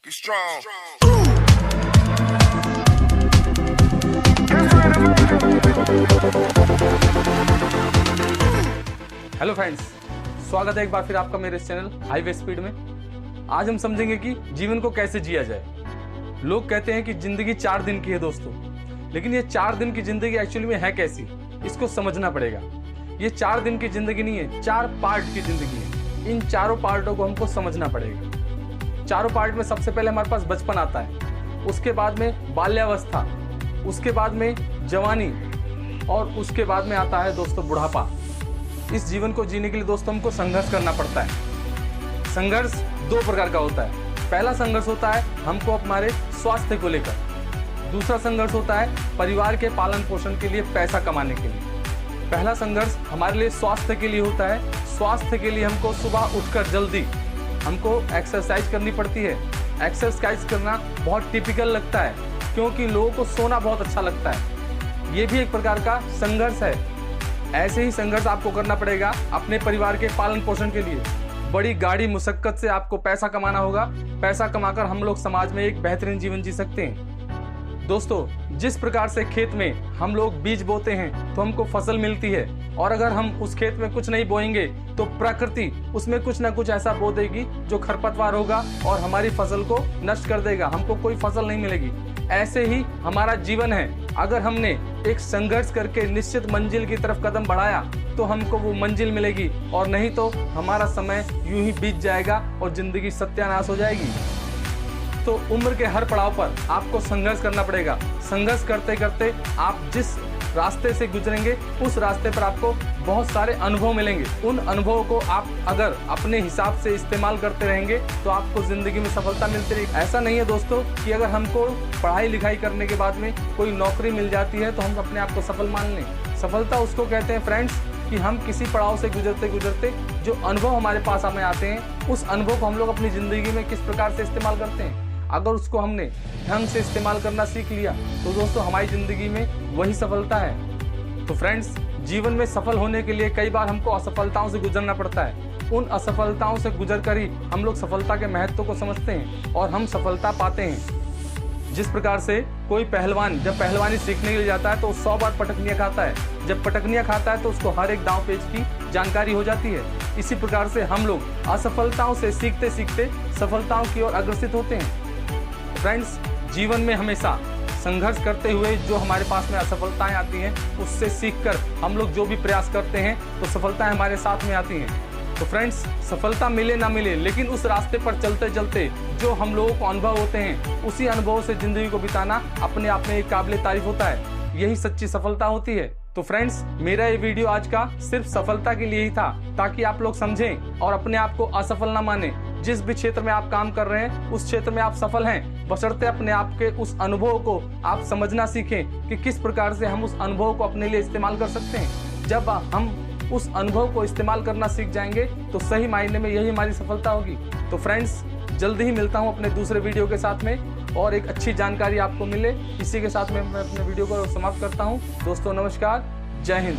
Be strong. Hello friends, स्वागत है एक बार फिर आपका मेरे चैनल हाईवे स्पीड में। आज हम समझेंगे कि जीवन को कैसे जिया जाए। लोग कहते हैं कि जिंदगी 4 दिन की है दोस्तों, लेकिन ये 4 दिन की जिंदगी एक्चुअली में है कैसी, इसको समझना पड़ेगा। ये 4 दिन की जिंदगी नहीं है, 4 पार्ट की जिंदगी है। इन चारों पार्टों को हमको समझना पड़ेगा। चारों पार्ट में सबसे पहले हमारे पास बचपन आता है, उसके बाद में बाल्यावस्था, उसके बाद में जवानी और उसके बाद में आता है दोस्तों बुढ़ापा। इस जीवन को जीने के लिए दोस्तों हमको संघर्ष करना पड़ता है। संघर्ष 2 प्रकार का होता है। पहला संघर्ष होता है हमको हमारे स्वास्थ्य को लेकर, दूसरा संघर्ष होता है परिवार के पालन पोषण के लिए, पैसा कमाने के लिए। पहला संघर्ष हमारे लिए स्वास्थ्य के लिए होता है। स्वास्थ्य के लिए हमको सुबह उठकर जल्दी हमको एक्सरसाइज करनी पड़ती है। एक्सरसाइज करना बहुत टिपिकल लगता है क्योंकि लोगों को सोना बहुत अच्छा लगता है। ये भी एक प्रकार का संघर्ष है। ऐसे ही संघर्ष आपको करना पड़ेगा अपने परिवार के पालन पोषण के लिए। बड़ी गाड़ी मुशक्कत से आपको पैसा कमाना होगा। पैसा कमाकर हम लोग समाज में एक बेहतरीन जीवन जी सकते हैं। दोस्तों, जिस प्रकार से खेत में हम लोग बीज बोते हैं तो हमको फसल मिलती है, और अगर हम उस खेत में कुछ नहीं बोएंगे तो प्रकृति उसमें कुछ ना कुछ ऐसा बो देगी जो खरपतवार होगा और हमारी फसल को नष्ट कर देगा, हमको कोई फसल नहीं मिलेगी। ऐसे ही हमारा जीवन है। अगर हमने एक संघर्ष करके निश्चित मंजिल की तरफ कदम बढ़ाया तो हमको वो मंजिल मिलेगी, और नहीं तो हमारा समय यूं ही बीत जाएगा और जिंदगी सत्यानाश हो जाएगी। तो उम्र के हर पड़ाव पर आपको संघर्ष करना पड़ेगा। संघर्ष करते करते आप जिस रास्ते से गुजरेंगे उस रास्ते पर आपको बहुत सारे अनुभव मिलेंगे। उन अनुभवों को आप अगर अपने हिसाब से इस्तेमाल करते रहेंगे तो आपको जिंदगी में सफलता मिलती रहेगी। ऐसा नहीं है दोस्तों कि अगर हमको पढ़ाई लिखाई करने के बाद में कोई नौकरी मिल जाती है तो हम अपने आप को सफल मान लें। सफलता उसको कहते हैं फ्रेंड्स कि हम किसी पड़ाव से गुजरते गुजरते जो अनुभव हमारे पास हमें आते हैं, उस अनुभव को हम लोग अपनी ज़िंदगी में किस प्रकार से इस्तेमाल करते हैं। अगर उसको हमने ढंग से इस्तेमाल करना सीख लिया तो दोस्तों हमारी ज़िंदगी में वही सफलता है। तो फ्रेंड्स, जीवन में सफल होने के लिए कई बार हमको असफलताओं से गुजरना पड़ता है। उन असफलताओं से गुजर कर ही हम लोग सफलता के महत्व को समझते हैं और हम सफलता पाते हैं। जिस प्रकार से कोई पहलवान जब पहलवानी सीखने के लिए जाता है तो 100 बार पटकनियाँ खाता है। जब पटकनियाँ खाता है तो उसको हर एक दांव पेच की जानकारी हो जाती है। इसी प्रकार से हम लोग असफलताओं से सीखते सीखते सफलताओं की ओर अग्रसित होते हैं। फ्रेंड्स, जीवन में हमेशा संघर्ष करते हुए जो हमारे पास में असफलताएं आती हैं उससे सीखकर हम लोग जो भी प्रयास करते हैं तो सफलताएं हमारे साथ में आती हैं। तो फ्रेंड्स, सफलता मिले ना मिले, लेकिन उस रास्ते पर चलते चलते जो हम लोगों को अनुभव होते हैं उसी अनुभव से ज़िंदगी को बिताना अपने आप में एक काबिल तारीफ होता है। यही सच्ची सफलता होती है। तो फ्रेंड्स, मेरा ये वीडियो आज का सिर्फ सफलता के लिए ही था, ताकि आप लोग समझें और अपने आप को असफल ना माने। जिस भी क्षेत्र में आप काम कर रहे हैं उस क्षेत्र में आप सफल हैं, बशर्ते अपने आप के उस अनुभव को आप समझना सीखें कि किस प्रकार से हम उस अनुभव को अपने लिए इस्तेमाल कर सकते हैं। जब हम उस अनुभव को इस्तेमाल करना सीख जाएंगे तो सही मायने में यही हमारी सफलता होगी। तो फ्रेंड्स, जल्दी ही मिलता हूँ अपने दूसरे वीडियो के साथ में और एक अच्छी जानकारी आपको मिले। इसी के साथ में मैं अपने वीडियो को समाप्त करता हूँ। दोस्तों नमस्कार, जय हिंद।